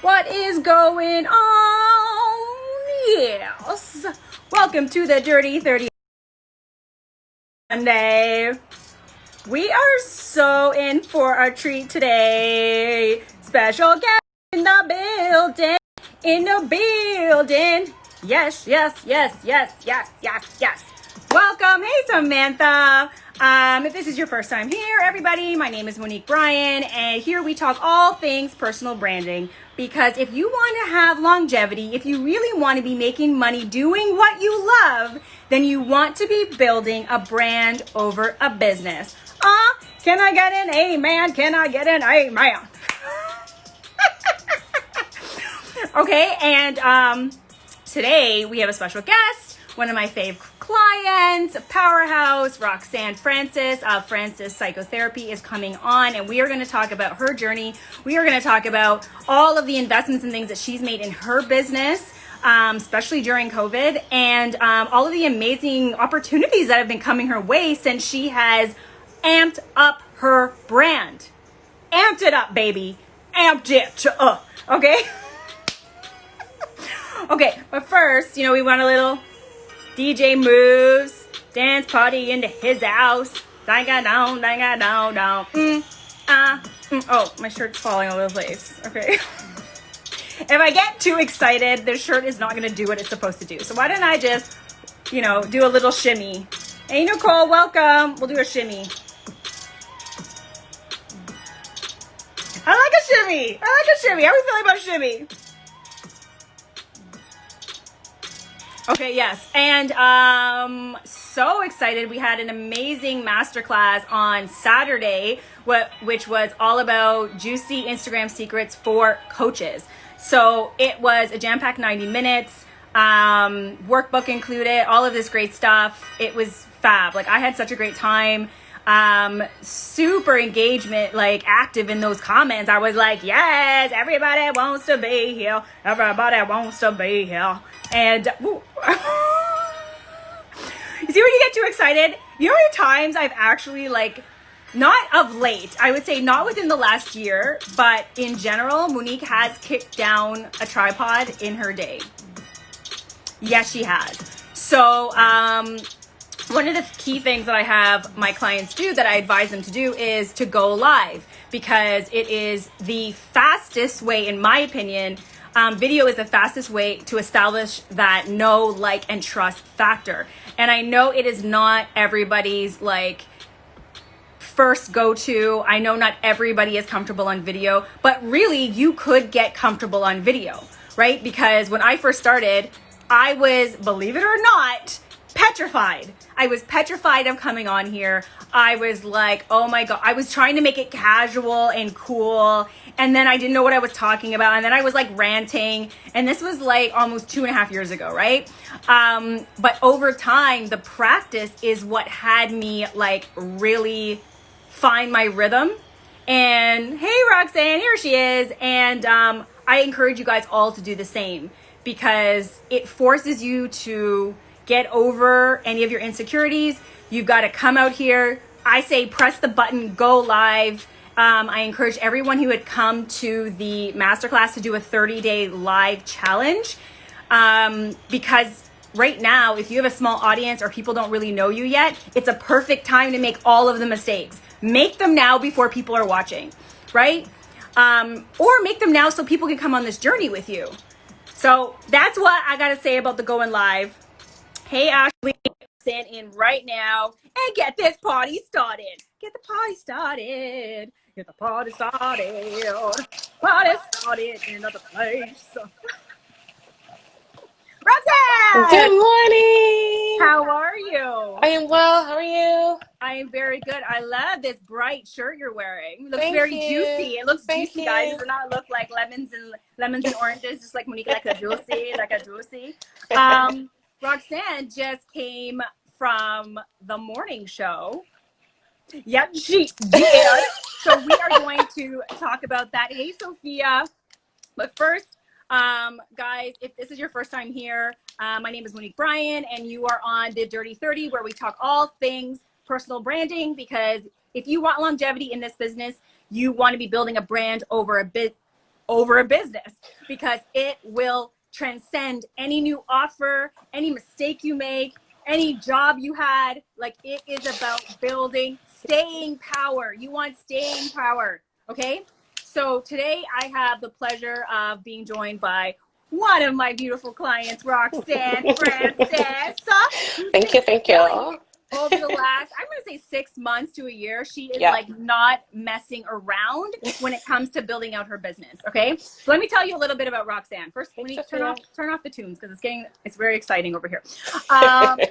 What is going on? Yes. Welcome to the Dirty 30 Monday. We are so in for a treat today. Special guest in the building. In the building. Yes. Welcome. Hey, Samantha. If this is your first time here, everybody, my name is Monique Bryan, and here we talk all things personal branding. Because if you want to have longevity, if you really want to be making money doing what you love, then you want to be building a brand over a business. Can I get an amen? Can I get an amen? Okay, and today we have a special guest, one of my fave clients, Powerhouse, Roxanne Francis of Francis Psychotherapy is coming on, and we are going to talk about her journey. We are going to talk about all of the investments and things that she's made in her business, especially during COVID, and all of the amazing opportunities that have been coming her way since she has amped up her brand. Amped it up, baby. Amped it up. Okay? Okay, but first, we want a little DJ moves, dance party into his house. Dang-a-down, dang-a-down-down. Oh, my shirt's falling all over the place. Okay. If I get too excited, this shirt is not going to do what it's supposed to do. So why don't I just, do a little shimmy. Hey, Nicole, welcome. We'll do a shimmy. I like a shimmy. How are we feeling about shimmy? Okay, yes. And so excited. We had an amazing masterclass on Saturday, which was all about juicy Instagram secrets for coaches. So it was a jam-packed 90 minutes, workbook included, all of this great stuff. It was fab. I had such a great time. Super engagement, active in those comments. I was like, yes, everybody wants to be here. Everybody wants to be here. And you see when you get too excited? You know how many times I've actually not of late, I would say not within the last year, but in general, Monique has kicked down a tripod in her day. Yes, she has. So, one of the key things that I have my clients do that I advise them to do is to go live, because it is the fastest way, in my opinion. Video is the fastest way to establish that know, like, and trust factor. And I know it is not everybody's first go-to. I know not everybody is comfortable on video, but really you could get comfortable on video, right? Because when I first started, I was, believe it or not, petrified. I was petrified of coming on here. I was like, oh my God. I was trying to make it casual and cool. And then I didn't know what I was talking about. And then I was ranting. And this was almost 2.5 years ago, right? But over time, the practice is what had me really find my rhythm. And hey, Roxanne, here she is. And I encourage you guys all to do the same, because it forces you to get over any of your insecurities. You've got to come out here. I say press the button, go live. I encourage everyone who had come to the masterclass to do a 30-day live challenge, because right now, if you have a small audience or people don't really know you yet, it's a perfect time to make all of the mistakes. Make them now before people are watching, right? Or make them now so people can come on this journey with you. So that's what I got to say about the going live. Hey, Ashley, send in right now and get this party started. Get the party started. Get the party started. Party started in another place. Roxanne! Good morning. How are you? I am well. How are you? I am very good. I love this bright shirt you're wearing. It looks Thank very you. juicy. It looks Thank juicy, you. guys. It does not look like lemons and oranges, just like Monique, like a juicy. Roxanne just came from the morning show. Yep, she did. So we are going to talk about that. Hey, Sophia. But first, guys, if this is your first time here, my name is Monique Bryan, and you are on the Dirty 30, where we talk all things personal branding. Because if you want longevity in this business, you want to be building a brand over a business. because it will transcend any new offer, any mistake you make, any job you had. Like, it is about building staying power. You want staying power. Okay. So today I have the pleasure of being joined by one of my beautiful clients, Roxanne Francis, who's Thank been you, thank killing you. it over the last, I'm going to say 6 months to a year. She is Yeah. like not messing around when it comes to building out her business. Okay. So let me tell you a little bit about Roxanne. First, Thanks, Monique, Sophia. turn off the tunes because it's very exciting over here.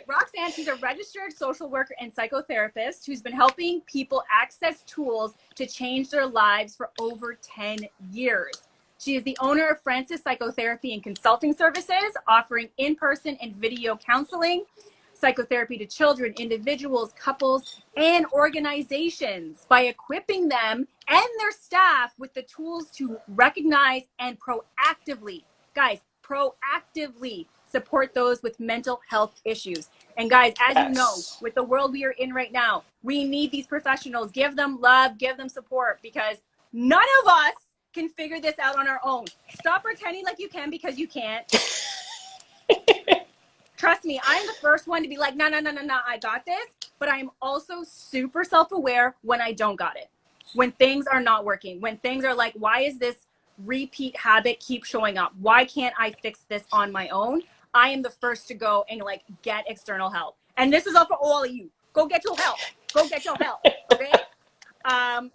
Roxanne, she's a registered social worker and psychotherapist who's been helping people access tools to change their lives for over 10 years. She is the owner of Francis Psychotherapy and Consulting Services, offering in-person and video counseling, psychotherapy to children, individuals, couples, and organizations by equipping them and their staff with the tools to recognize and proactively, guys, proactively support those with mental health issues. And guys, as you know, Yes. with the world we are in right now, we need these professionals. Give them love, give them support, because none of us can figure this out on our own. Stop pretending like you can, because you can't. Trust me, I'm the first one to be like, no, I got this. But I am also super self-aware when I don't got it. When things are not working, when things are like, why is this repeat habit keep showing up? Why can't I fix this on my own? I am the first to go and like get external help. And this is all for all of you. Go get your help. Go get your help. Okay.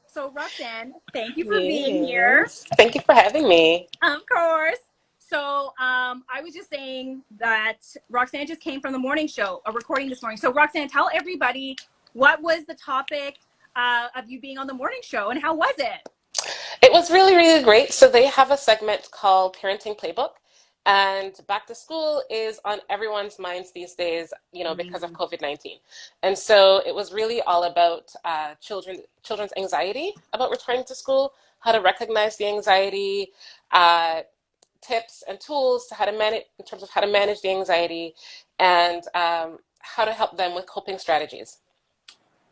So Roxanne, thank you for being here. Yes. Thank you for having me. Of course. So I was just saying that Roxanne just came from the morning show, a recording this morning. So Roxanne, tell everybody, what was the topic of you being on the morning show, and how was it? It was really, really great. So they have a segment called Parenting Playbook, and back to school is on everyone's minds these days, because of COVID-19. And so it was really all about children's anxiety about returning to school, how to recognize the anxiety, tips and tools to how to manage in terms of how to manage the anxiety, and how to help them with coping strategies.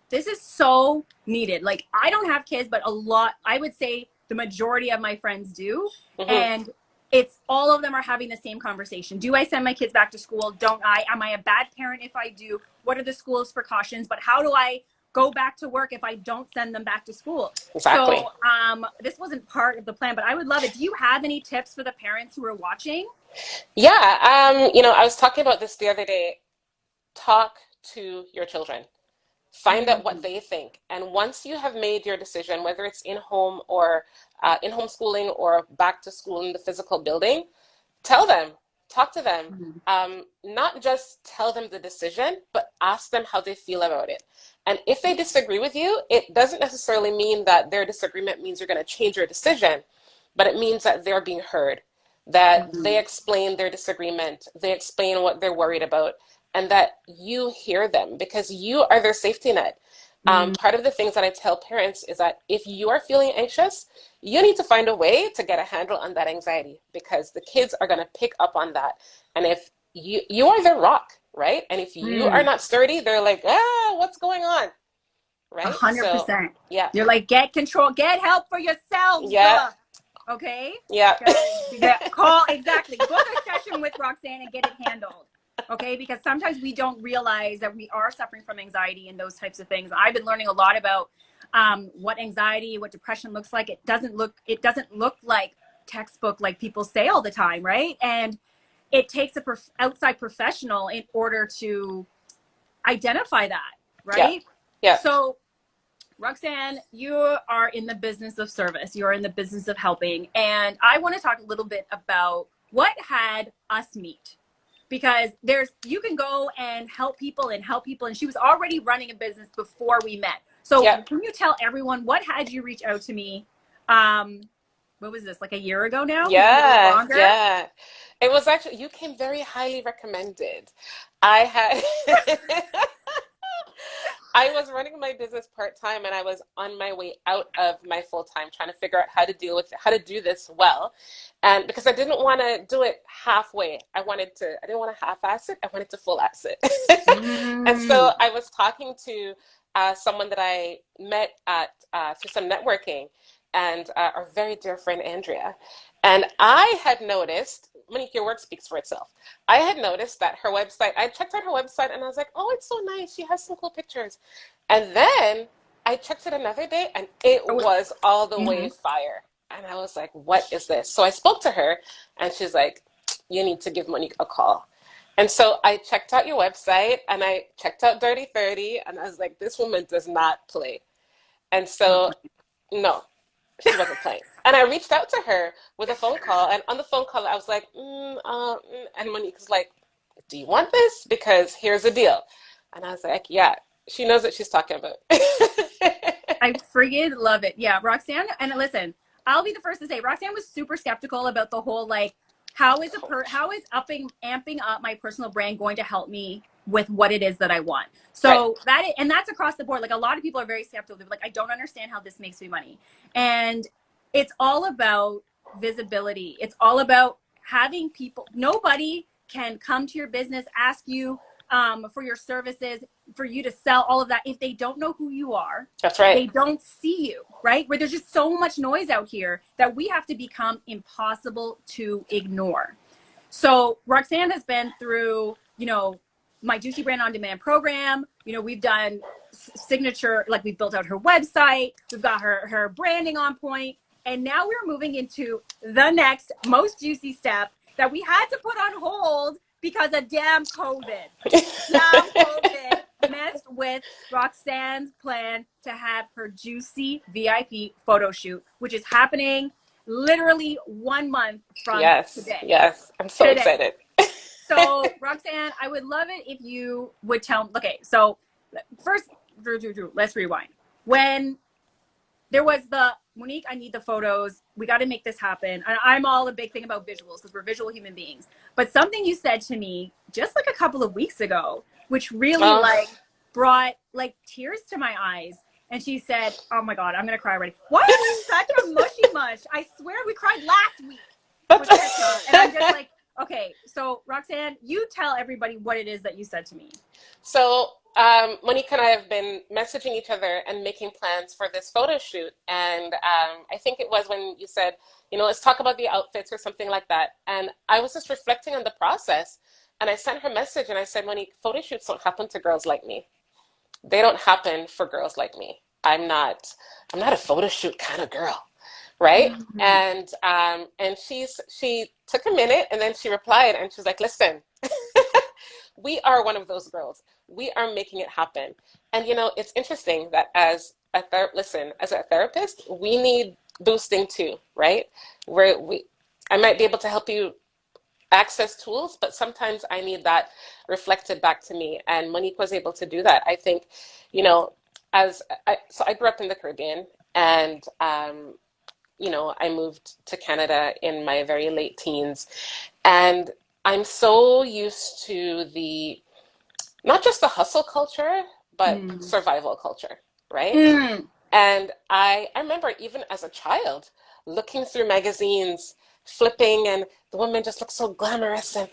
This is so needed. Like, I don't have kids, but I would say the majority of my friends do. Mm-hmm. And it's all of them are having the same conversation. Do I send my kids back to school? Don't I? Am I a bad parent if I do? What are the school's precautions? But how do I go back to work if I don't send them back to school? Exactly. So this wasn't part of the plan, but I would love it. Do you have any tips for the parents who are watching? Yeah. I was talking about this the other day. Talk to your children. Find out what Mm. they think. And once you have made your decision, whether it's in home or in homeschooling or back to school in the physical building, tell them, talk to them. Mm. Not just tell them the decision, but ask them how they feel about it. And if they disagree with you, it doesn't necessarily mean that their disagreement means you're going to change your decision, but it means that they're being heard, that they Mm. explain their disagreement, they explain what they're worried about, and that you hear them because you are their safety net. Mm. Part of the things that I tell parents is that if you are feeling anxious, you need to find a way to get a handle on that anxiety, because the kids are going to pick up on that. And if you are their rock, right? And if you are Mm. not sturdy, they're like, what's going on? Right? So, 100%. yeah, You're like, get control, get help for yourselves. yeah, Okay. yeah. Call, exactly. Book a session with Roxanne and get it handled. Okay. Because sometimes we don't realize that we are suffering from anxiety and those types of things. I've been learning a lot about what anxiety, what depression looks like. It doesn't look like textbook like people say all the time, right? And it takes a outside professional in order to identify that, Yeah, right? yeah, So Roxanne, you are in the business of service. You're in the business of helping. And I want to talk a little bit about what had us meet. Because you can go and help people and help people. And she was already running a business before we met. So yeah. can you tell everyone, what had you reach out to me? What was this, like a year ago now? Maybe a little Yeah, longer? yeah. It was actually, you came very highly recommended. I had, I was running my business part-time, and I was on my way out of my full-time, trying to figure out how to do this well. And because I didn't want to do it halfway, I didn't want to half-ass it, I wanted to full-ass it. And so Mm. I was talking to someone that I met at through some networking, and our very dear friend Andrea. And I had noticed, Monique, your work speaks for itself. I had noticed that her website, I checked out her website and I was like, oh, it's so nice. She has some cool pictures. And then I checked it another day and it Oh, was all the way mhm. fire. And I was like, what is this? So I spoke to her and she's like, you need to give Monique a call. And so I checked out your website and I checked out Dirty 30 and I was like, this woman does not play. And Not so, no, she wasn't playing. And I reached out to her with a phone call. And on the phone call, I was like, and Monique was like, do you want this? Because here's the deal. And I was like, yeah, she knows what she's talking about. I friggin' love it. Yeah, Roxanne, and listen, I'll be the first to say Roxanne was super skeptical about the whole like Coach. how is amping up my personal brand going to help me with what it is that I want. Right. So and that's across the board. Like a lot of people are very skeptical. They're like, I don't understand how this makes me money. And it's all about visibility. It's all about having people, nobody can come to your business, ask you for your services, for you to sell all of that if they don't know who you are, That's right. they don't see you, right? Where there's just so much noise out here that we have to become impossible to ignore. So Roxanne has been through, my Juicy Brand on Demand program. We've done signature, like we've built out her website, we've got her branding on point, and now we're moving into the next most juicy step that we had to put on hold because of damn COVID. Damn COVID messed with Roxanne's plan to have her juicy VIP photo shoot, which is happening literally 1 month from Yes, today. yes. I'm so Today. excited. So, Roxanne, I would love it if you would tell. Okay, so first, Drew, let's rewind. When there was the Monique, I need the photos. We got to make this happen. And I'm all a big thing about visuals because we're visual human beings. But something you said to me just like a couple of weeks ago, which really Oh, like brought like tears to my eyes. And she said, "Oh my God, I'm gonna cry already. Why are we such a mushy mush? I swear we cried last week that's with Petra." And I'm just like, okay, so Roxanne, you tell everybody what it is that you said to me. so. Monique and I have been messaging each other and making plans for this photo shoot. And I think it was when you said, let's talk about the outfits or something like that. And I was just reflecting on the process. And I sent her a message and I said, Monique, photo shoots don't happen to girls like me. They don't happen for girls like me. I'm not a photo shoot kind of girl, right? Mm-hmm. And she took a minute and then she replied and she's like, listen, we are one of those girls. We are making it happen. And it's interesting that as a therapist, we need boosting too, right? Where I might be able to help you access tools, but sometimes I need that reflected back to me. And Monique was able to do that. I think, you know, so I grew up in the Caribbean, and I moved to Canada in my very late teens, and I'm so used to the not just the hustle culture, but Mm. survival culture, right? Mm. And I remember even as a child looking through magazines, flipping, and the women just look so glamorous and,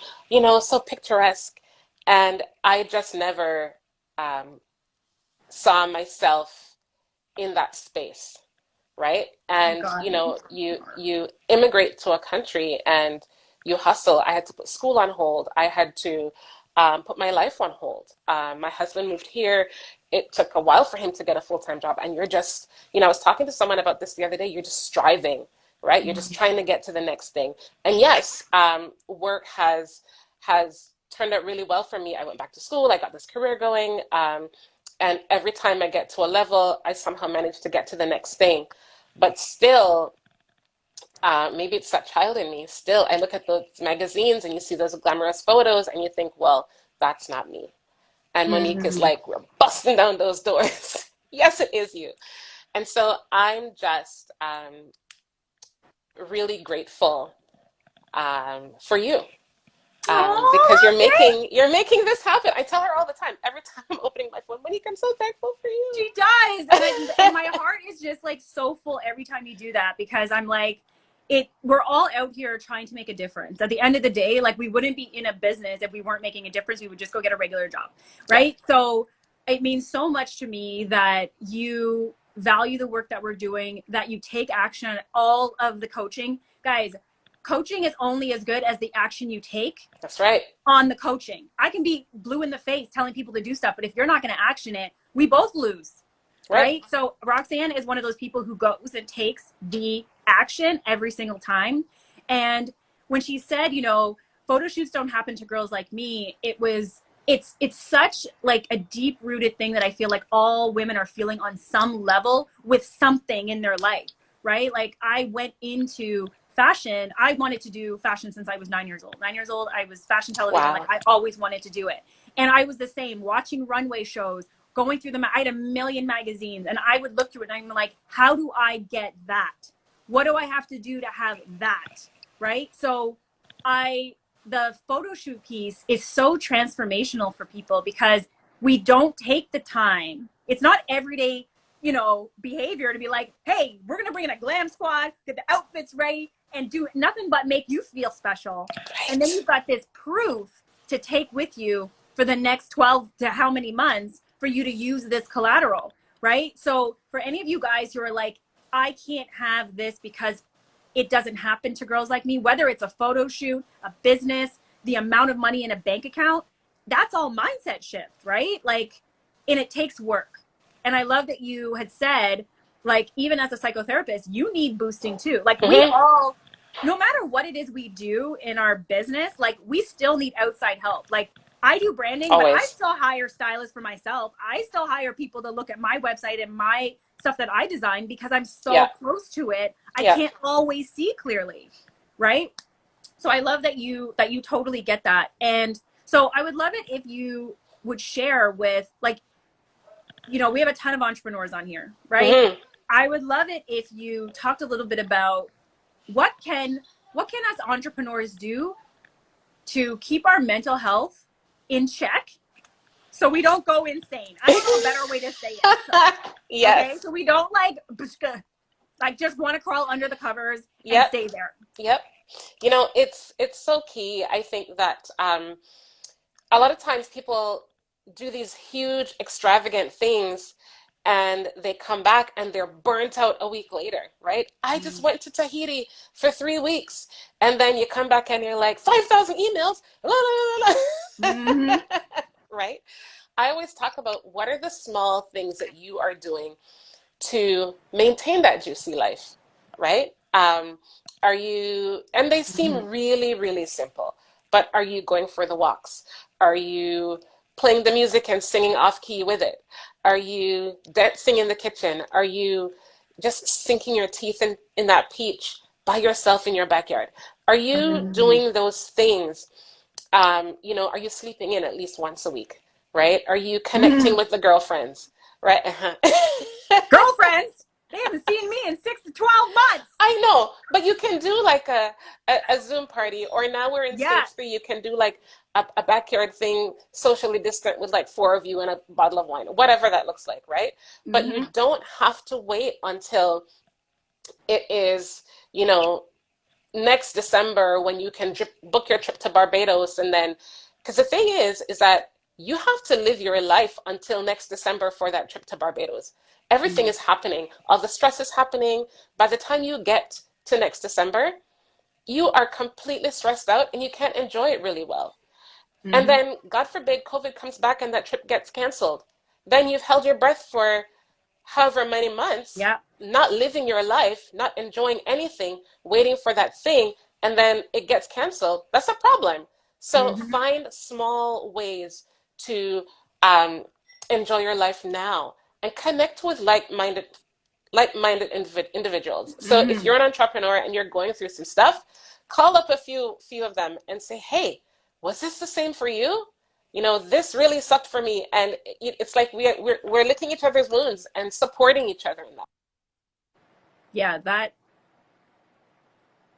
so picturesque. And I just never um, saw myself in that space, right? And, Got it. you immigrate to a country and you hustle. I had to put school on hold. I had to put my life on hold. My husband moved here. It took a while for him to get a full-time job. And you're just, I was talking to someone about this the other day. You're just striving, right? You're just Mm. trying to get to the next thing. And yes, work has turned out really well for me. I went back to school. I got this career going. And every time I get to a level, I somehow manage to get to the next thing. But still, maybe it's that child in me. Still, I look at those magazines and you see those glamorous photos and you think, well, that's not me. And Monique is Mm. like, we're busting down those doors. Yes, it is you. And so I'm just really grateful for you, because Oh, you're making this happen. I tell her all the time. Every time I'm opening my phone, Monique, I'm so thankful for you. she does, and my heart is just like so full every time you do that because I'm like, we're all out here trying to make a difference. At the end of the day, like we wouldn't be in a business if we weren't making a difference. We would just go get a regular job, Yeah. right? So it means so much to me that you value the work that we're doing, that you take action on all of the coaching, guys. coaching is only as good as the action you take. That's right. On the coaching. I can be blue in the face telling people to do stuff, but if you're not going to action it, we both lose. Right. So Roxanne is one of those people who goes and takes the action every single time. And when she said, you know, photo shoots don't happen to girls like me, it's such like a deep rooted thing that I feel like all women are feeling on some level with something in their life. Right. Like I went into fashion. I wanted to do fashion since I was 9 years old. 9 years old, I was fashion television. Wow. Like I always wanted to do it. And I was the same, watching runway shows, going through them. I had a million magazines and I would look through it and I'm like, how do I get that? What do I have to do to have that? Right. So the photo shoot piece is so transformational for people because we don't take the time. It's not everyday, you know, behavior to be like, hey, we're going to bring in a glam squad, get the outfits ready and do nothing but make you feel special. Right. And then you've got this proof to take with you for the next 12 to how many months for you to use this collateral, right? So for any of you guys who are like, I can't have this because it doesn't happen to girls like me, whether it's a photo shoot, a business, the amount of money in a bank account, that's all mindset shift, right? Like, and it takes work. And I love that you had said, like, even as a psychotherapist, you need boosting too. Like we all, no matter what it is we do in our business, like we still need outside help. Like I do branding, but I still hire stylists for myself. I still hire people to look at my website and my stuff that I design because I'm so close to it. I can't always see clearly, right? So I love that you totally get that. And so I would love it if you would share with, like, you know, we have a ton of entrepreneurs on here, right? I would love it if you talked a little bit about what can us entrepreneurs do to keep our mental health in check so we don't go insane. I don't know a better way to say it. So, yes. Okay? So we don't like just want to crawl under the covers and stay there. Yep. You know, it's so key. I think that a lot of times people do these huge, extravagant things and they come back and they're burnt out a week later, right? I just went to Tahiti for 3 weeks. And then you come back and you're like, 5,000 emails, la, la, la, la. Right? I always talk about what are the small things that you are doing to maintain that juicy life, right? Are you, and they seem really, really simple, but are you going for the walks? Are you playing the music and singing off key with it? Are you dancing in the kitchen? Are you just sinking your teeth in that peach by yourself in your backyard? Are you doing those things? You know, are you sleeping in at least once a week, right? Are you connecting with the girlfriends, right? Girlfriends? They haven't seen me in 6 to 12 months. I know, but you can do like a Zoom party, or now we're in stage 3, you can do like a backyard thing, socially distant with like 4 of you and a bottle of wine, whatever that looks like, right? But you don't have to wait until it is, you know, next December when you can book your trip to Barbados. And then, because the thing is that you have to live your life until next December for that trip to Barbados. Everything is happening. All the stress is happening. By the time you get to next December, you are completely stressed out and you can't enjoy it really well. And then, God forbid, COVID comes back and that trip gets canceled. Then you've held your breath for however many months, not living your life, not enjoying anything, waiting for that thing, and then it gets canceled. That's a problem. So find small ways to enjoy your life now and connect with like-minded individuals. So if you're an entrepreneur and you're going through some stuff, call up a few of them and say, hey, was this the same for you? You know, this really sucked for me. And it's like we're licking each other's wounds and supporting each other in that. Yeah,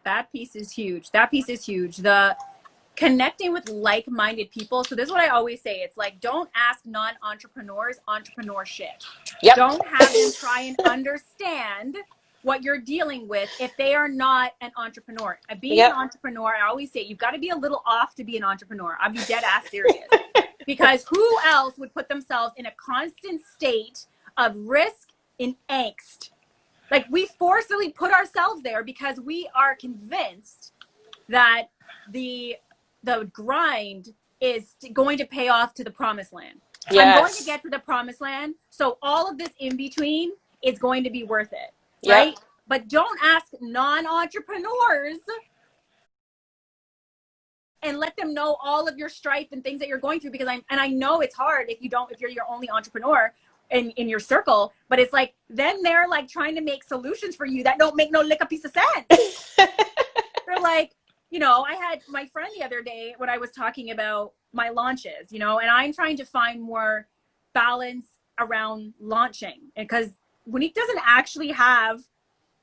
that piece is huge. That piece is huge. The connecting with like-minded people. So this is what I always say. It's like, don't ask non-entrepreneurs entrepreneurship. Don't have them try and understand what you're dealing with if they are not an entrepreneur. Being an entrepreneur, I always say, you've got to be a little off to be an entrepreneur. I'll be dead ass serious. Because who else would put themselves in a constant state of risk and angst? Like, we forcibly put ourselves there because we are convinced that the grind is going to pay off to the promised land. I'm going to Yes. get to the promised land. So all of this in between is going to be worth it, Yep. right? But don't ask non-entrepreneurs and let them know all of your strife and things that you're going through, because I know it's hard if you're your only entrepreneur in your circle, but it's like, then they're like trying to make solutions for you that don't make no lick a piece of sense. They're like, I had my friend the other day when I was talking about my launches, and I'm trying to find more balance around launching, because Monique doesn't actually have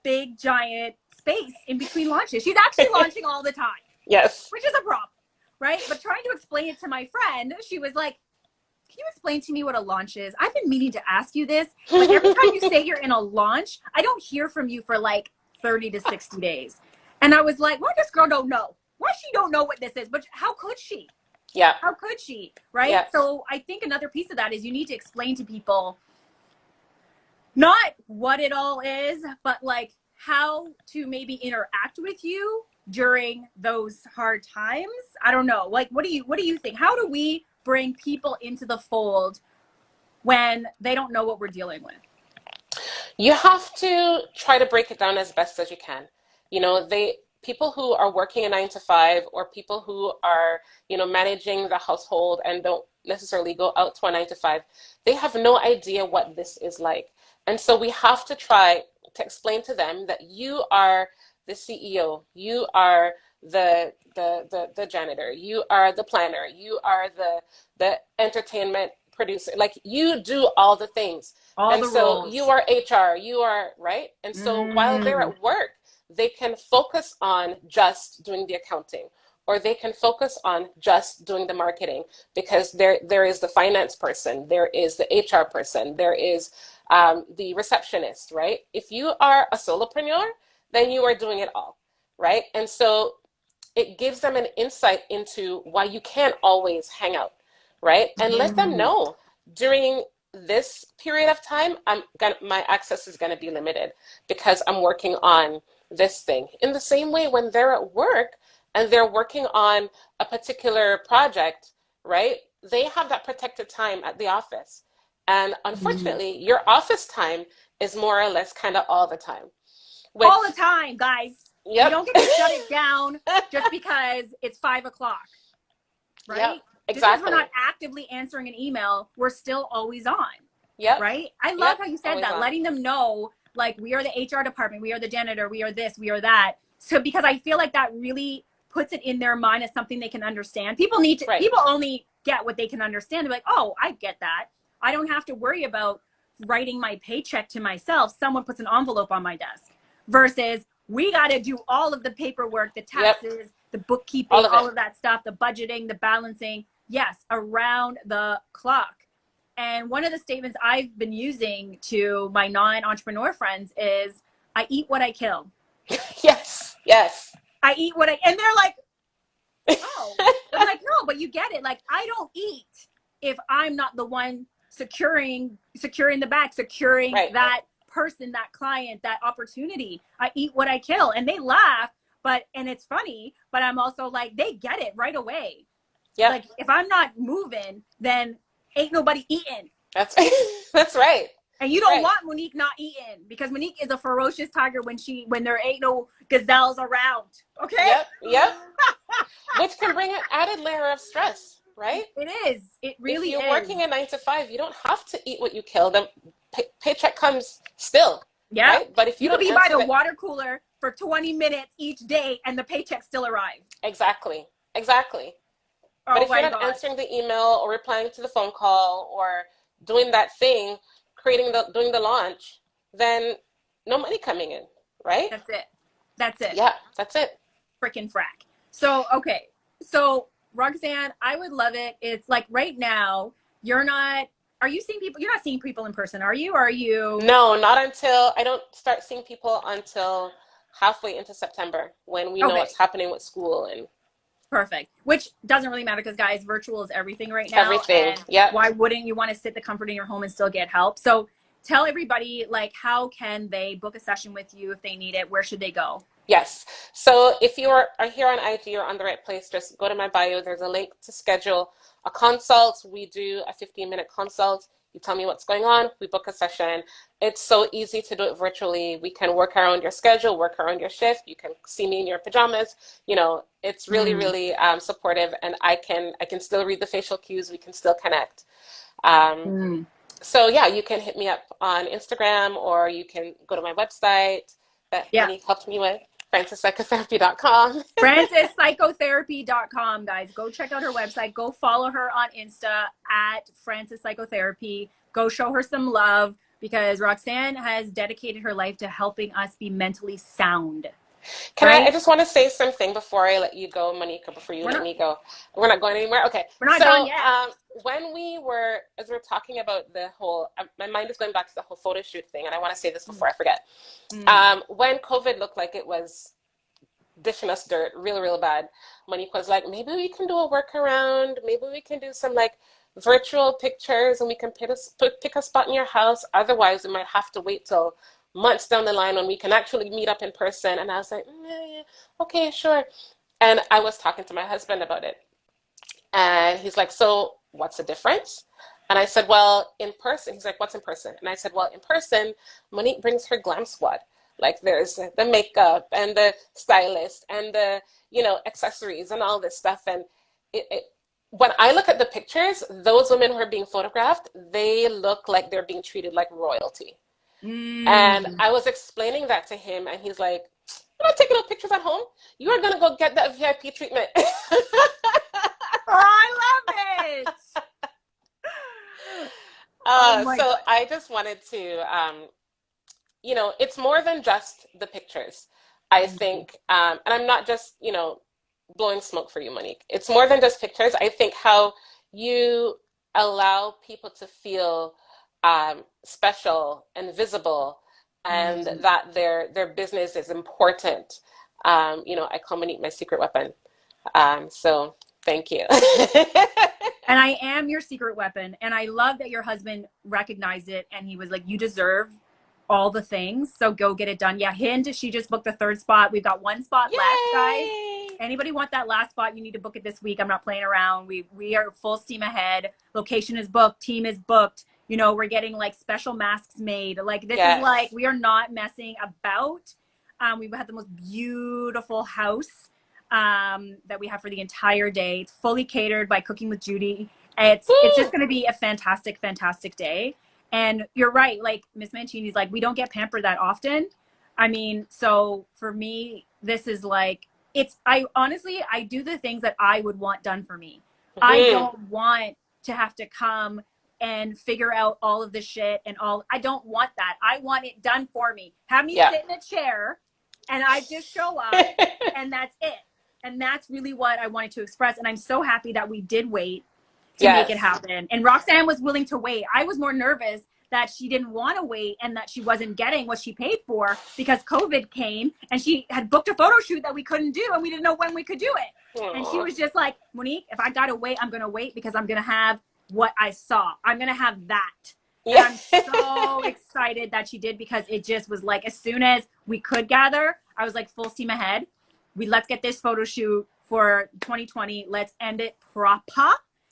big giant space in between launches. She's actually launching all the time. Yes. Which is a problem, right? But trying to explain it to my friend, she was like, can you explain to me what a launch is? I've been meaning to ask you this, but every time you say you're in a launch, I don't hear from you for like 30 to 60 days. And I was like, why this girl don't know? Why she don't know what this is? But how could she? Yeah. How could she? Right? Yeah. So I think another piece of that is you need to explain to people not what it all is, but like how to maybe interact with you during those hard times. I don't know. Like, what do you think? How do we bring people into the fold when they don't know what we're dealing with? You have to try to break it down as best as you can. People who are working a 9 to 5, or people who are, managing the household and don't necessarily go out to a 9 to 5, they have no idea what this is like. And so we have to try to explain to them that you are the CEO, you are the janitor, you are the planner, you are the entertainment producer. Like, you do all the things. All And the so roles. you are HR, you are, right? And so while they're at work, they can focus on just doing the accounting, or they can focus on just doing the marketing, because there is the finance person, there is the HR person, there is the receptionist, right? If you are a solopreneur, then you are doing it all, right? And so it gives them an insight into why you can't always hang out, right? And let them know during this period of time, my access is gonna be limited because I'm working on this thing. In the same way, when they're at work and they're working on a particular project, right? They have that protected time at the office. And unfortunately, your office time is more or less kind of all the time. Which, all the time, guys. yep. You don't get to shut it down just because it's 5 o'clock, right? Yep, exactly. Just because we're not actively answering an email, we're still always on. Yep. Right? I love Yep. how you said Always that, on. letting them know, like, we are the HR department, we are the janitor, we are this, we are that. So because I feel like that really puts it in their mind as something they can understand. People only get what they can understand. They're like, oh, I get that. I don't have to worry about writing my paycheck to myself. Someone puts an envelope on my desk. Versus we got to do all of the paperwork, the taxes, the bookkeeping, all of that stuff, the budgeting, the balancing. Yes, around the clock. And one of the statements I've been using to my non-entrepreneur friends is, I eat what I kill. Yes. I eat what and they're like, oh. I'm like, no, but you get it. Like, I don't eat if I'm not the one securing the bag, securing that person, that client, that opportunity. I eat what I kill. And they laugh, and it's funny, but I'm also like, they get it right away. Yeah. Like, if I'm not moving, then ain't nobody eating. That's right. And you don't want Monique not eating, because Monique is a ferocious tiger when there ain't no gazelles around. Okay? Yep. Which can bring an added layer of stress, right? It is. It really is. If you're working a 9 to 5, you don't have to eat what you kill. The paycheck comes still. Yeah. Right? But if you could be by the water cooler for 20 minutes each day and the paycheck still arrives. Exactly. Oh, but if you're not answering the email or replying to the phone call or doing that thing, doing the launch, then no money coming in, right? That's it. Yeah, that's it. Freaking frack. So, okay. So, Roxanne, I would love it. It's like right now, are you seeing people? You're not seeing people in person, are you? Or are you? No, I don't start seeing people until halfway into September, when we know what's happening with school. And perfect. Which doesn't really matter, because, guys, virtual is everything right now. Everything. Yeah. Why wouldn't you want to sit the comfort in your home and still get help? So tell everybody, like, how can they book a session with you if they need it? Where should they go? Yes. So if are here on IG, you're on the right place. Just go to my bio. There's a link to schedule a consult. We do a 15-minute consult. You tell me what's going on. We book a session. It's so easy to do it virtually. We can work around your schedule, work around your shift. You can see me in your pajamas. It's really, Mm. really supportive, and I can still read the facial cues. We can still connect. Um, Mm. so yeah, you can hit me up on Instagram, or you can go to my website that Yeah. Monique helped me with, francispsychotherapy.com. FrancisPsychotherapy.com, guys. Go check out her website. Go follow her on Insta at Francis Psychotherapy. Go show her some love because Roxanne has dedicated her life to helping us be mentally sound, I right? just want to say something before I let you go, Monica, before you We're let not me go. We're not going anywhere? Okay. we're not done So, yet. as we're talking about the whole, my mind is going back to the whole photo shoot thing, and I want to say this before I forget. Mm. When COVID looked like it was dishing us dirt real, real bad, Monique was like, maybe we can do a workaround. Maybe we can do some like virtual pictures and we can pick a spot in your house. Otherwise, we might have to wait till months down the line when we can actually meet up in person. And I was like, yeah, okay, sure. And I was talking to my husband about it. And he's like, so what's the difference? And I said, well, in person. He's like, what's in person? And I said, well, in person, Monique brings her glam squad. Like there's the makeup and the stylist and the, accessories and all this stuff. And it when I look at the pictures, those women who are being photographed, they look like they're being treated like royalty. And Mm. I was explaining that to him, and he's like, you're not taking no pictures at home. You are going to go get that VIP treatment. Oh, I love it. Oh my So God. I just wanted to, it's more than just the pictures. I Mm. think, and I'm not just, blowing smoke for you, Monique. It's more than just pictures. I think how you allow people to feel special and visible, and Mm. that their business is important. I call Monique my secret weapon. So thank you. And I am your secret weapon. And I love that your husband recognized it and he was like, you deserve all the things. So go get it done. Yeah, Hind, she just booked the third spot. We've got one spot left, guys. Yay! Anybody want that last spot? You need to book it this week. I'm not playing around. We are full steam ahead. Location is booked. Team is booked. We're getting like special masks made. Like this is like Yes. we are not messing about. We've had the most beautiful house that we have for the entire day. It's fully catered by Cooking with Judy. It's just Woo! going to be a fantastic, fantastic day. And you're right, like Miss Mancini's like, we don't get pampered that often. I mean, so for me, this is like, I honestly, I do the things that I would want done for me. I Hmm. don't want to have to come and figure out all of the shit and all. I don't want that. I want it done for me. Have me Yeah. sit in a chair and I just show up and that's it. And that's really what I wanted to express. And I'm so happy that we did wait to make it Yes. happen. And Roxanne was willing to wait. I was more nervous that she didn't want to wait and that she wasn't getting what she paid for because COVID came and she had booked a photo shoot that we couldn't do and we didn't know when we could do it. And she Aw. was just like, Monique, if I got to wait, I'm going to wait because I'm going to have what I saw. I'm going to have that. And Yeah. I'm so excited that she did because it just was like, as soon as we could gather, I was like full steam ahead. Let's get this photo shoot for 2020. Let's end it proper.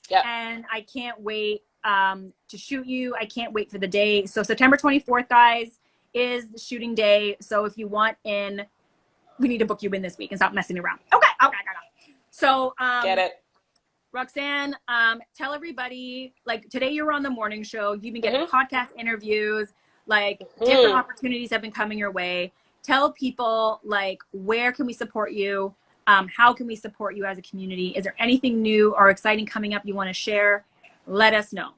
Yep. And I can't wait to shoot you. I can't wait for the day. So September 24th, guys, is the shooting day. So if you want in, we need to book you in this week and stop messing around. Okay. So Get it. Roxanne, tell everybody, like today you were on the morning show. You've been getting Hmm. podcast interviews, like different Hmm. opportunities have been coming your way. Tell people like where can we support you? How can we support you as a community? Is there anything new or exciting coming up you want to share? Let us know.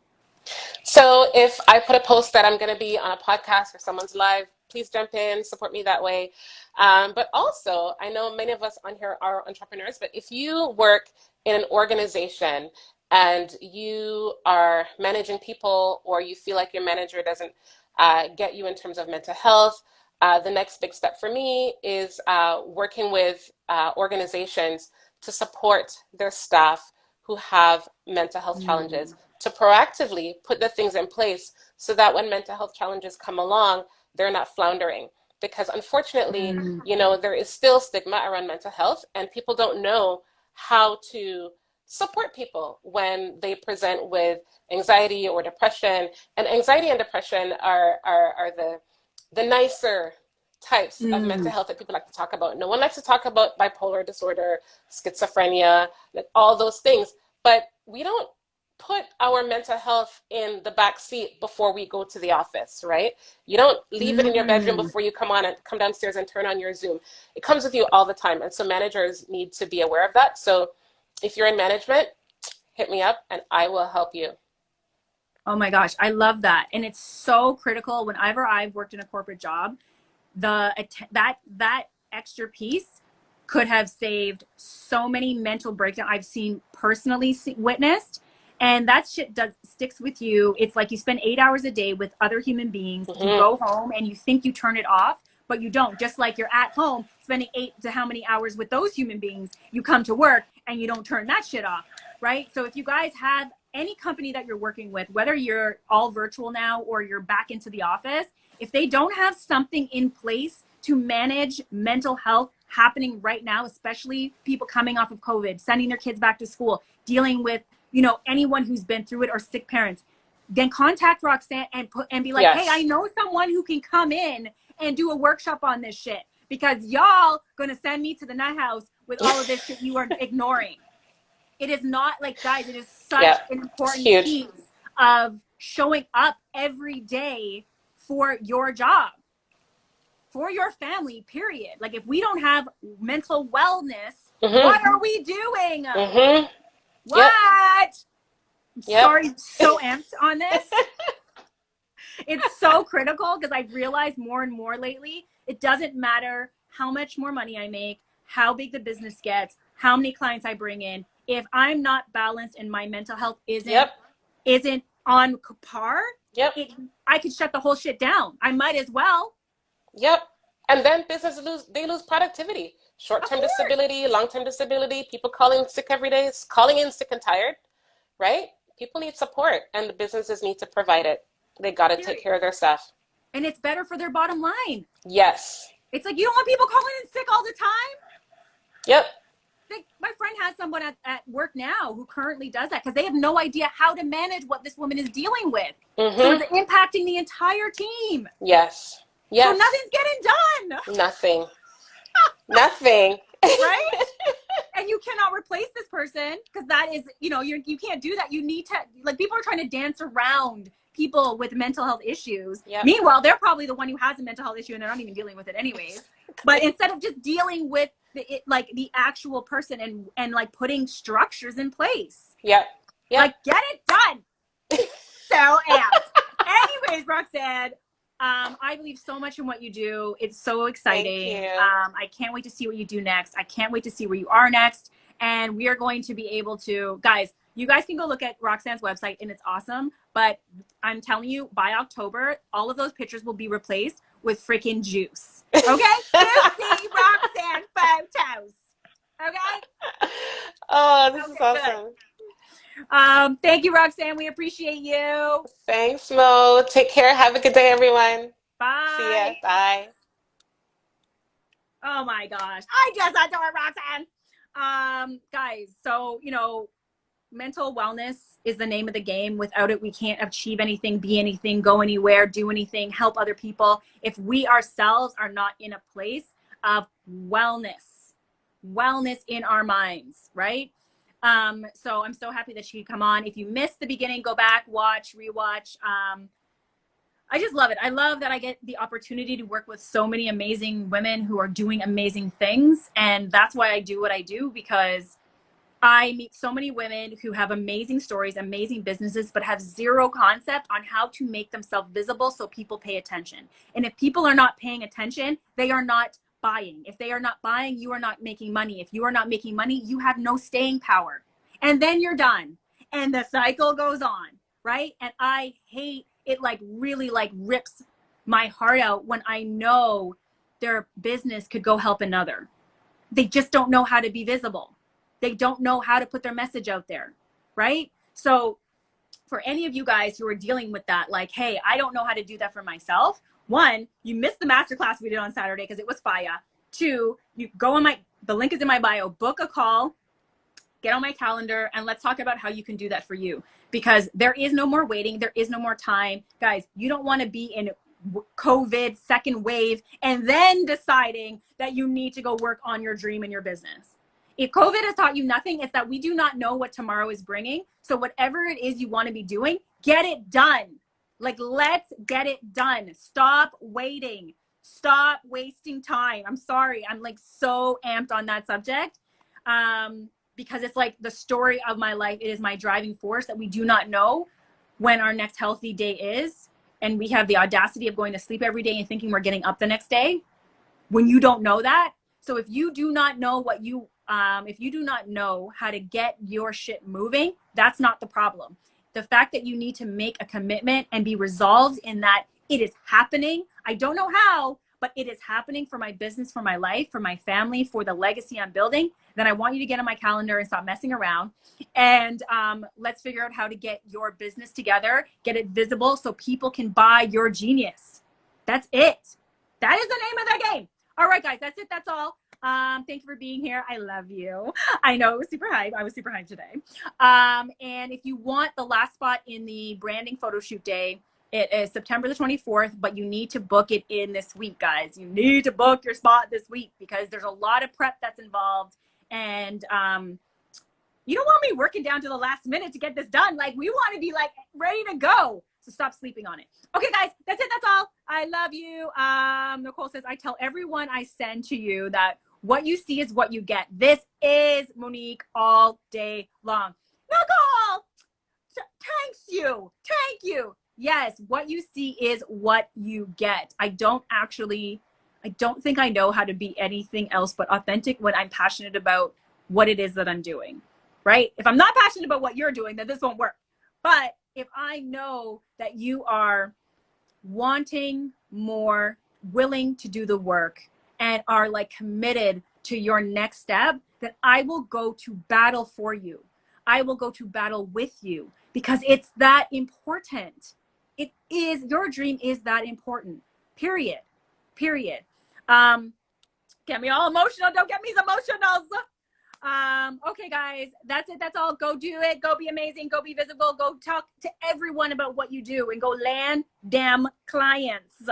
So if I put a post that I'm going to be on a podcast or someone's live, please jump in, support me that way. But also, I know many of us on here are entrepreneurs, but if you work in an organization and you are managing people, or you feel like your manager doesn't get you in terms of mental health, the next big step for me is working with organizations to support their staff who have mental health challenges, Mm. to proactively put the things in place so that when mental health challenges come along, they're not floundering. because unfortunately, Mm. there is still stigma around mental health, and people don't know how to support people when they present with anxiety or depression. And anxiety and depression are the nicer types of mental Mm. health that people like to talk about. No one likes to talk about bipolar disorder, schizophrenia, like all those things. But we don't put our mental health in the back seat before we go to the office, right? You don't leave it in your bedroom Mm. before you come downstairs and turn on your Zoom. It comes with you all the time. And so managers need to be aware of that. So if you're in management, hit me up and I will help you. Oh my gosh, I love that. And it's so critical. Whenever I've worked in a corporate job, that extra piece could have saved so many mental breakdown I've seen personally witnessed. And that shit sticks with you. It's like you spend 8 hours a day with other human beings. You Mm-hmm. go home and you think you turn it off, but you don't. Just like you're at home spending 8 to how many hours with those human beings, you come to work and you don't turn that shit off, right? So if you guys have any company that you're working with, whether you're all virtual now or you're back into the office, if they don't have something in place to manage mental health happening right now, especially people coming off of COVID, sending their kids back to school, dealing with, anyone who's been through it or sick parents, then contact Roxanne and be like, hey, I Yes. know someone who can come in and do a workshop on this shit, because y'all gonna send me to the nut house with all of this shit you are ignoring. It is not like, guys, it is such Yeah. an It's important huge. piece of showing up every day for your job, for your family, period. Like, if we don't have mental wellness, Mm-hmm. what are we doing? Mm-hmm. Yep. What? Yep. Sorry, so amped on this. It's so critical because I've realized more and more lately, it doesn't matter how much more money I make, how big the business gets, how many clients I bring in. If I'm not balanced and my mental health isn't Yep. isn't on par, Yep. I could shut the whole shit down. I might as well. Yep. And then businesses lose productivity. Of Short-term course. disability, long-term disability, people calling sick every day, calling in sick and tired, right? People need support and the businesses need to provide it. They got to take Period. care of their staff. And it's better for their bottom line. Yes. It's like, you don't want people calling in sick all the time. Yep. Like, my friend has someone at work now who currently does that because they have no idea how to manage what this woman is dealing with. So Mm-hmm. it's impacting the entire team. Yes. So Yes. nothing's getting done, Nothing. Nothing. right? And you cannot replace this person because that is, you can't do that. You need to, like, people are trying to dance around people with mental health issues. Yep. Meanwhile, they're probably the one who has a mental health issue and they're not even dealing with it anyways. But instead of just dealing with the actual person and like putting structures in place, Yep. Yep. like, get it done. So amped. Anyways, Roxanne, I believe so much in what you do. It's so Thank exciting. you. I can't wait to see what you do next. I can't wait to see where you are next. And we are going to be able to, guys, you guys can go look at Roxanne's website and it's awesome. But I'm telling you, by October, all of those pictures will be replaced with freaking juice. Okay? Juicy Roxanne photos. Okay? Oh, this is Okay, good. awesome. Thank you, Roxanne. We appreciate you. Thanks, Mo. Take care. Have a good day, everyone. See ya. Bye. Bye. Oh my gosh. I just adore Roxanne. Guys, so, mental wellness is the name of the game. Without it, we can't achieve anything, be anything, go anywhere, do anything, help other people. If we ourselves are not in a place of wellness in our minds, right? So I'm so happy that she could come on. If you missed the beginning, go back, watch, rewatch. I just love it. I love that I get the opportunity to work with so many amazing women who are doing amazing things. And that's why I do what I do, because I meet so many women who have amazing stories, amazing businesses, but have zero concept on how to make themselves visible so people pay attention. And if people are not paying attention, they are not buying. If they are not buying, you are not making money. If you are not making money, you have no staying power. And then you're done. And the cycle goes on, right? And I hate it, like, really, like, rips my heart out when I know their business could go help another. They just don't know how to be visible. They don't know how to put their message out there, right? So for any of you guys who are dealing with that, like, hey, I don't know how to do that for myself, One, you missed the masterclass we did on Saturday because it was fire. Two, you go on the link is in my bio, book a call, get on my calendar, and let's talk about how you can do that for you. Because there is no more waiting. There is no more time. Guys, you don't want to be in COVID second wave and then deciding that you need to go work on your dream and your business. If COVID has taught you nothing, it's that we do not know what tomorrow is bringing. So whatever it is you want to be doing, get it done. Like, let's get it done. Stop waiting. Stop wasting time. I'm sorry. I'm like so amped on that subject because it's like the story of my life. It is my driving force that we do not know when our next healthy day is. And we have the audacity of going to sleep every day and thinking we're getting up the next day when you don't know that. So if you do not know if you do not know how to get your shit moving, that's not the problem. The fact that you need to make a commitment and be resolved in that it is happening. I don't know how, but it is happening for my business, for my life, for my family, for the legacy I'm building. Then I want you to get on my calendar and stop messing around. And let's figure out how to get your business together, get it visible so people can buy your genius. That's it. That is the name of the game. All right, guys, that's it. That's all. Thank you for being here. I love you. I know it was super hype. I was super hyped today. And if you want the last spot in the branding photo shoot day, it is September the 24th, but you need to book it in this week, guys. You need to book your spot this week because there's a lot of prep that's involved. And you don't want me working down to the last minute to get this done. Like, we want to be like ready to go. So stop sleeping on it. Okay, guys, that's it. That's all. I love you. Nicole says, I tell everyone I send to you that what you see is what you get. This is Monique all day long. Nicole, thanks you. Thank you. Yes, what you see is what you get. I don't think I know how to be anything else but authentic when I'm passionate about what it is that I'm doing, right? If I'm not passionate about what you're doing, then this won't work. But if I know that you are wanting more, willing to do the work, and are like committed to your next step, then I will go to battle for you. I will go to battle with you because it's that important. It is, your dream is that important, period. Get me all emotional. Don't get me emotional. Okay, guys, that's it. That's all. Go do it. Go be amazing. Go be visible. Go talk to everyone about what you do and go land damn clients.